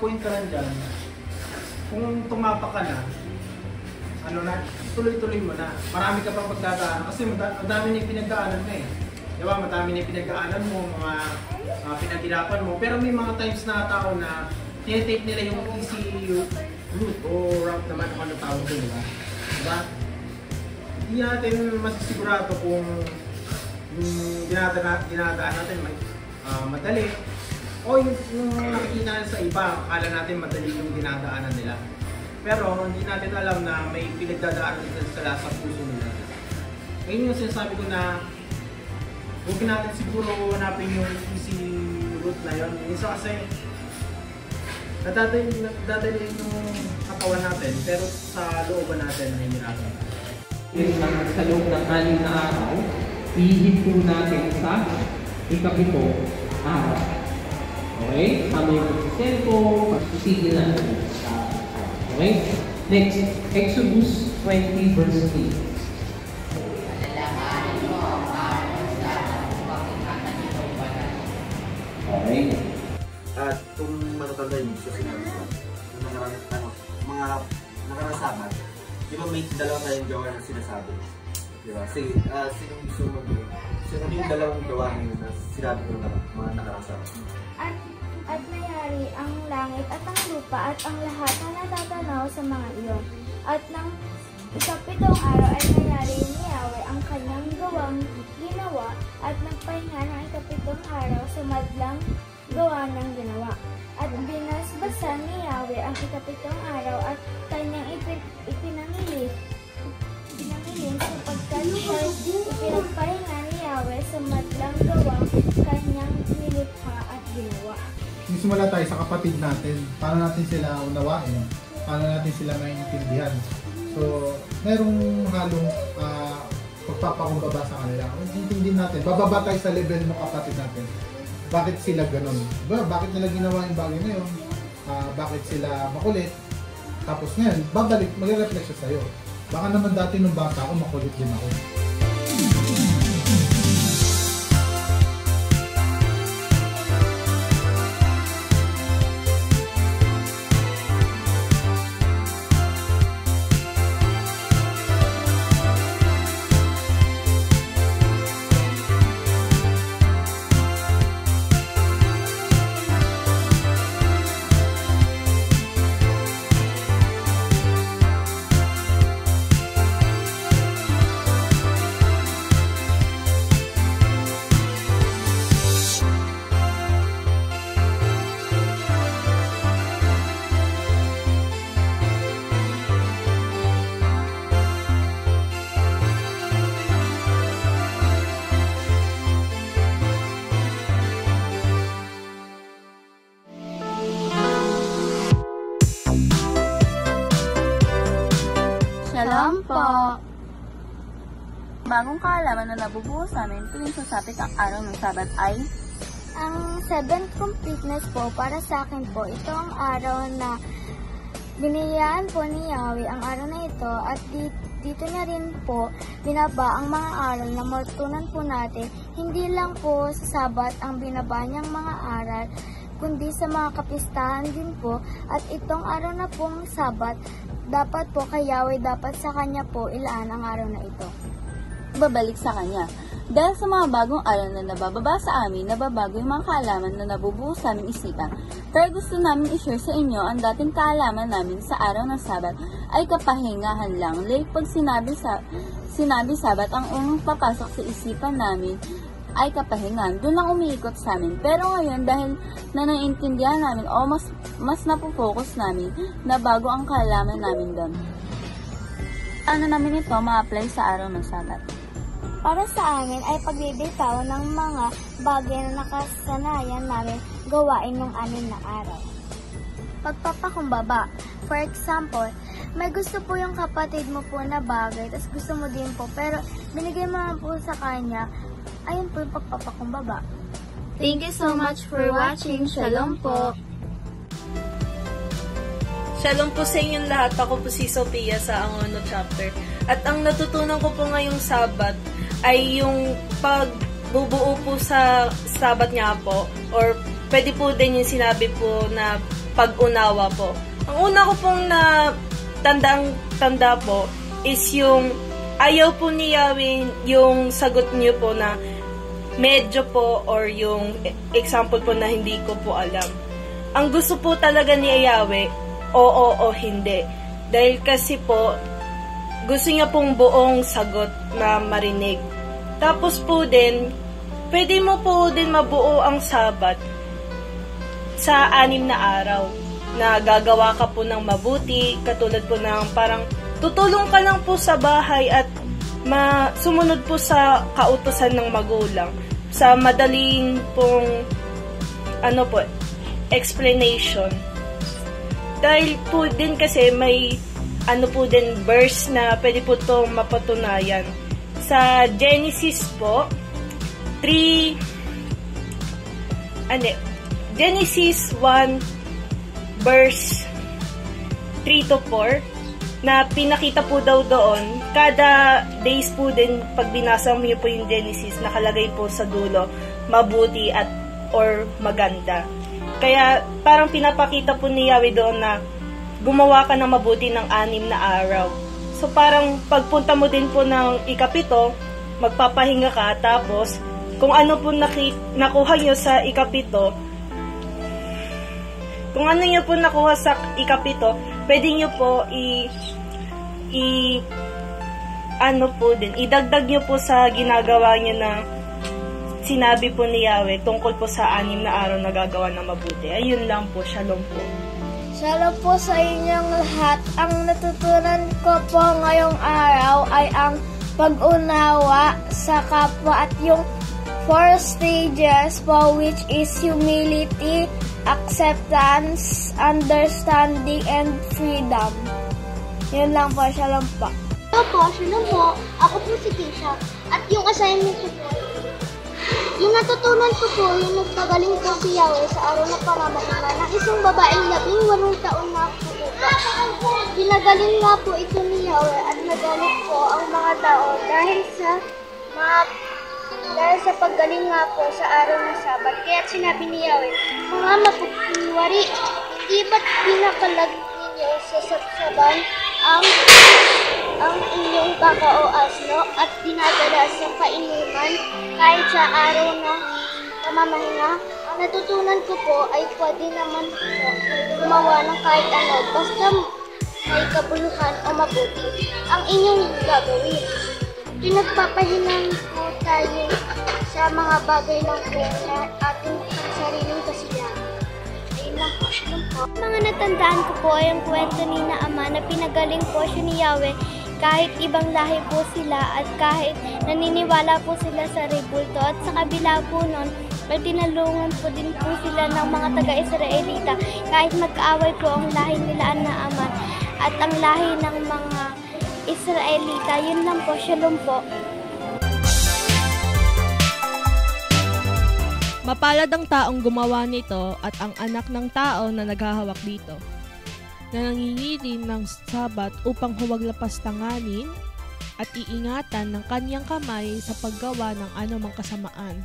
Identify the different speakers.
Speaker 1: point ka lang dyan, kung tumapa ka na, ano na, tuloy-tuloy mo na. Marami ka pang pagdadaanan kasi madami na yung pinagdaanan mo eh. Diba? Madami na yung pinagdaanan mo, mga pinaghirapan mo. Pero may mga times na tao na tinitake nila yung easy route o route naman kung ano tawag doon, diba? Diba? Hindi natin masisigurado kung yung dinadaan natin madali o yung nakikita natin sa iba, akala natin madali yung dinadaanan nila. Pero hindi natin alam na may pinagdadaanan sila sa puso nila. Ngayon yung sinasabi ko na huwag natin siguro hanapin yung easy route na yun. Minsan kasi nadadali yung katawan natin pero sa looban natin ay nirasan.
Speaker 2: Sa loob ng 6 na araw, ihipo natin sa ikapito araw. Okay? Sama yung pagsiselfo, pagsisigil natin. Okay? Next, Exodus 20 verse 8. Okay?
Speaker 3: At kung matatanda yung gusto sinabi ko, mga nakarasabat, di ba may dalawa tayong gawa na sinasabi? Di ba? Sige, sino gusto mag-gawa? Sino yung dalawang gawa na sinabi ko na mga nakarasabat?
Speaker 4: At nangyari ang langit at ang lupa at ang lahat na natatanaw sa mga iyon. At ng ikapitong araw ay nangyari ni Yahweh ang kanyang gawang ginawa at nagpahinga ng ikapitong araw sa madlang gawa ng ginawa. At binasbasan ni Yahweh ang ikapitong araw at kanyang ipinangilis sapagkat ipinagpahinga ni Yahweh sa madlang gawang kanyang nilikha at ginawa.
Speaker 5: Simula tayo sa kapatid natin, paano natin sila unawain, paano natin sila maintindihan. So, merong halong pagpapakumbaba sa kanila. Intindihin natin, bababa tayo sa level ng kapatid natin. Bakit sila ganun? Bakit nila ginawa yung bagay na yun? Bakit sila makulit? Tapos ngayon, babalik, mag-reflect siya sa'yo. Baka naman dati nung bata ako, makulit din ako.
Speaker 6: Shalom po! Bagong kaalaman na nabubuo sa amin tuwing sasapit ang araw ng Sabat ay
Speaker 4: ang 7th completeness po para sa akin po. Ito ang araw na biniyayaan po ni Yahweh ang araw na ito at dito na rin po binaba ang mga aral na matutunan po natin. Hindi lang po sa Sabat ang binaba niyang mga aral, kundi sa mga kapistahan din po. At itong araw na pong Sabat, dapat po kay Yahweh, dapat sa Kanya po ilaan ang araw na ito.
Speaker 6: babalik sa Kanya. Dahil sa mga bagong aral na nabababa sa amin, nababago yung mga kaalaman na nabubuo sa aming isipan. Kaya gusto namin i-share sa inyo ang dating kaalaman namin sa araw ng Sabat ay kapahingahan lang. Like pag sinabi Sabat, ang unang papasok sa isipan namin ay kapahingan. Doon ang umiikot sa amin. Pero ngayon, dahil na naiintindihan namin o mas napofocus namin na bago ang kaalaman namin doon. Ano namin ito ma-apply sa araw ng Sabat?
Speaker 4: Para sa amin ay pagbibitaw ng mga bagay na nakasanayan namin gawain ng 6 na araw. Pagpapakumbaba. For example, may gusto po yung kapatid mo po na bagay, tapos gusto mo din po, pero binigay mo naman po sa kanya, ayun po yung pagpapakumbaba.
Speaker 6: Thank you so much for watching. Shalom po!
Speaker 7: Shalom po sa inyong lahat. Ako po si Sophia sa Angono Chapter. At ang natutunan ko po ngayong Sabat ay yung pagbubuo po sa Sabat nga po, or pwede po din yung sinabi po na pag-unawa po. Ang una ko pong tanda po is yung ayaw po ni Yahweh yung sagot niyo po na medyo po or yung example po na hindi ko po alam. Ang gusto po talaga ni Yahweh, oo o hindi. Dahil kasi po, gusto niya pong buong sagot na marinig. Tapos po din, pwede mo po din mabuo ang Sabat sa 6 na araw na gagawa ka po ng mabuti, katulad po ng parang tutulong ka lang po sa bahay at sumunod po sa kautusan ng magulang. Sa madaling pong explanation. Dahil po din kasi may verse na pwede po itong mapatunayan. Sa Genesis po, Genesis 1 verse 3 to 4 na pinakita po daw doon, kada days po din pag binasa mo po yung Genesis, nakalagay po sa dulo, mabuti at or maganda. Kaya parang pinapakita po ni Yahweh doon na gumawa ka ng mabuti ng 6 na araw. So parang pagpunta mo din po ng ikapito, magpapahinga ka, tapos kung ano po nakuha nyo sa ikapito, pwede nyo po idagdag nyo po sa ginagawa nyo na sinabi po ni Yahweh tungkol po sa 6 na araw na gagawa ng mabuti. Ayun lang po. Shalom po.
Speaker 4: Shalom po sa inyong lahat. Ang natutunan ko po ngayong araw ay ang pag-unawa sa kapwa at yung 4 stages po, which is humility, acceptance, understanding, and freedom. Yun lang po. Shalom po.
Speaker 8: Hello po, shalom po. Ako po si Tisha. At yung assignment ko po, yung natutunan ko po, yung nagpagaling po si Yahweh sa araw na pamamahala ng isang babaeng 18 taon na po. Pinagaling nga po ito ni Yahweh at nagalit po ang mga tao dahil sa paggaling nga po sa araw ng Sabat. Kaya sinabi ni Yahweh, mga mapagpuniwari, hindi ba't pinakalag ninyo sa sabsaban ang inyong baka o asno at dinadala sa kainuman kahit sa araw ng pamamahinga? Ang natutunan ko po ay pwede naman po gumawa ng kahit ano basta may kabuluhan o mabuti ang inyong gagawin. Pinagpapahinang po tayo sa mga bagay ng kwenta ating sariling kasiyahan. Ayun lang po, shalom po.
Speaker 4: Mga natandaan ko po ay ang kwento ni na ama na pinagaling po siya ni Yahweh kahit ibang lahi po sila at kahit naniniwala po sila sa rebulto at sa kabila po nun ay tinalungan po din po sila ng mga taga-Israelita kahit magkaaway po ang lahi nila na ama at ang lahi ng mga Israelita. Yun lang po, shalom po.
Speaker 9: Mapalad ang taong gumawa nito at ang anak ng tao na naghahawak dito, na nangingilim ng Sabat upang huwag lapastanganin at iingatan ng kanyang kamay sa paggawa ng anumang kasamaan.